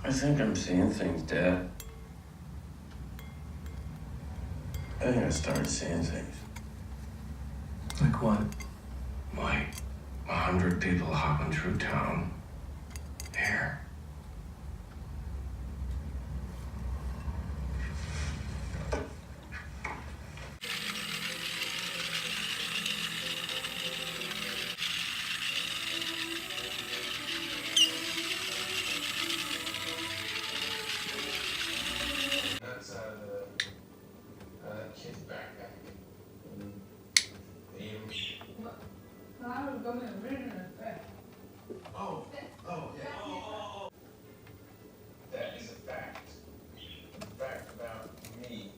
I think I'm seeing things, Dad. I think I started seeing things. Like what? Like 100 people hopping through town. Here. That's kid's backpack. I was going to bring it back. Oh, yeah. Oh. That is a fact. A fact about me.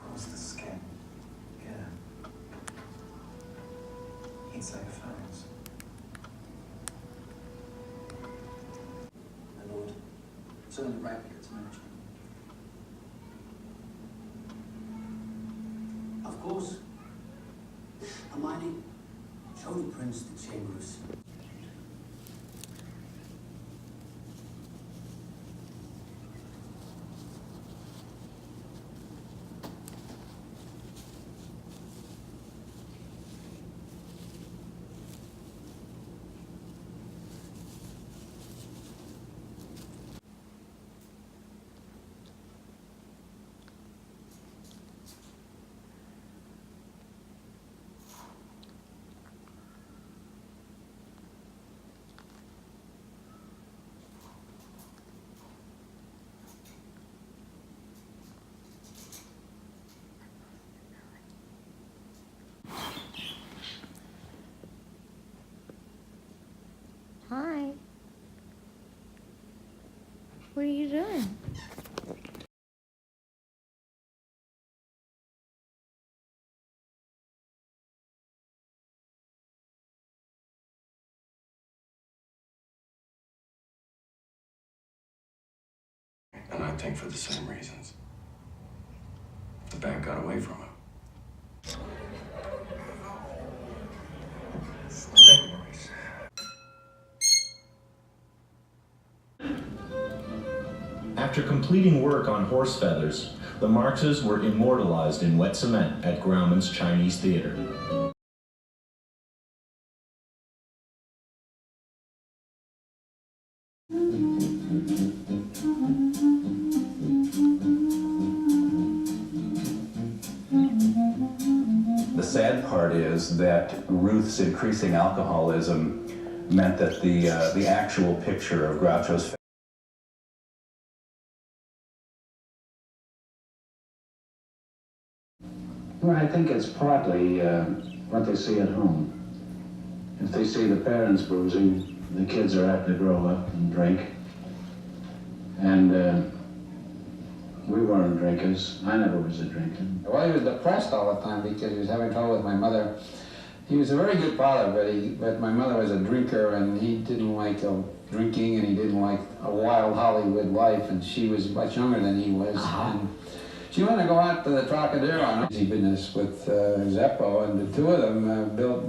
What's the skin? Yeah. Heats like a furnace. My lord, it's only right here to mention. Of course. Hermione, show the prince the chambers. Hi. What are you doing? And I think for the same reasons. The bank got away from him. After completing work on horse feathers, the Marxes were immortalized in wet cement at Grauman's Chinese Theater. The sad part is that Ruth's increasing alcoholism meant that the actual picture of Groucho's face. Well, I think it's partly what they see at home. If they see the parents boozing, the kids are apt to grow up and drink. And we weren't drinkers. I never was a drinker. Well, he was depressed all the time because he was having trouble with my mother. He was a very good father, but my mother was a drinker, and he didn't like drinking, and he didn't like a wild Hollywood life, and she was much younger than he was. And she wanted to go out to the Trocadero on business with Zeppo, and the two of them built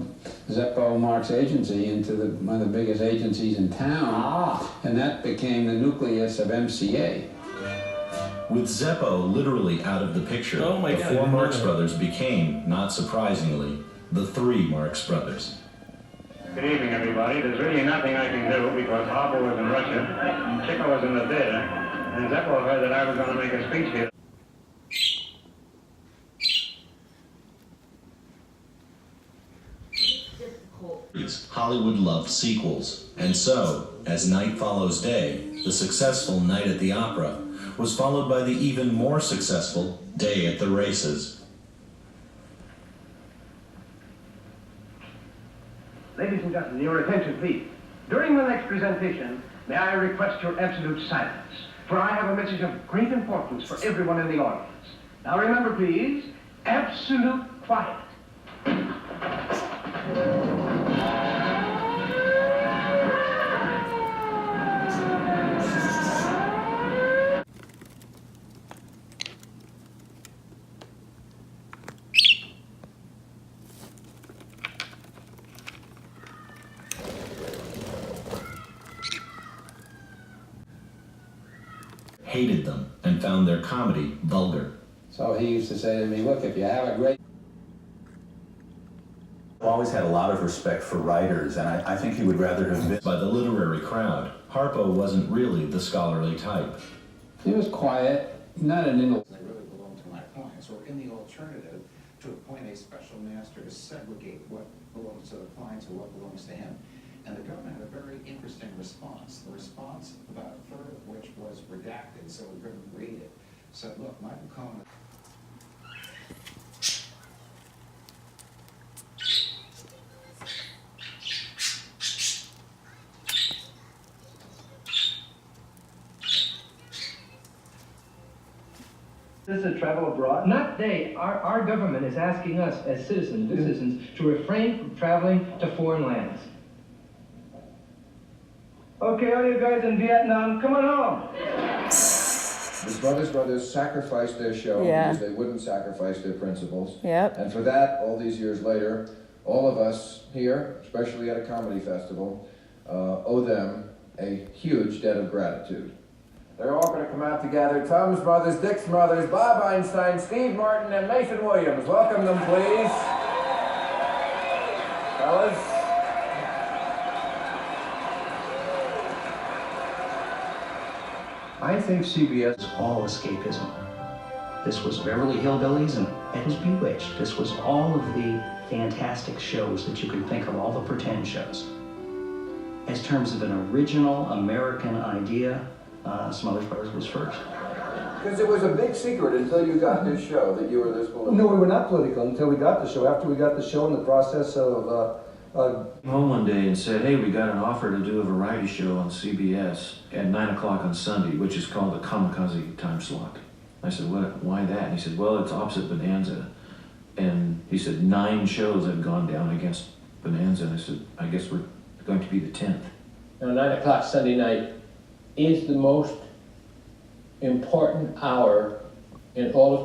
Zeppo Mark's agency into one of the biggest agencies in town, and that became the nucleus of MCA. With Zeppo literally out of the picture, the four Marx Brothers became, not surprisingly, the three Marx Brothers. Good evening, everybody. There's really nothing I can do because Harper was in Russia, Chico was in the theater, and Zeppo heard that I was going to make a speech here. Hollywood loved sequels, and so, as night follows day, the successful Night at the Opera was followed by the even more successful Day at the Races. Ladies and gentlemen, your attention, please. During the next presentation, may I request your absolute silence, for I have a message of great importance for everyone in the audience. Now remember, please, absolute quiet. Hated them and found their comedy vulgar. So he used to say to me, look, if you have a great... I've always had a lot of respect for writers, and I think he would rather have been... By the literary crowd, Harpo wasn't really the scholarly type. He was quiet, not an intellectual. They really belong to my clients, or in the alternative, to appoint a special master to segregate what belongs to the clients and what belongs to him. And the government had a very interesting response. The response, about a third of which was redacted, so we couldn't read it, said, look, Michael Cohen... This is travel abroad? Not they. Our government is asking us as citizens to refrain from traveling to foreign lands. Okay, all you guys in Vietnam, come on home. The brothers sacrificed their show because they wouldn't sacrifice their principles. Yep. And for that, all these years later, all of us here, especially at a comedy festival, owe them a huge debt of gratitude. They're all going to come out together. Tom's brothers, Dick's brothers, Bob Einstein, Steve Martin, and Mason Williams. Welcome them, please. Fellas. I think CBS is all escapism. This was Beverly Hillbillies and it was Bewitched. This was all of the fantastic shows that you could think of, all the pretend shows. As terms of an original American idea, Smothers Brothers was first. Because it was a big secret until you got this show that you were this political. No, we were not political until we got the show. After we got the show, in the process of came home one day and said, hey, we got an offer to do a variety show on CBS at 9 o'clock on Sunday, which is called the Kamikaze time slot. I said, what? Why that? And he said, well, it's opposite Bonanza. And he said, 9 shows have gone down against Bonanza. And I said, I guess we're going to be the 10th. Now, 9 o'clock Sunday night is the most important hour in all of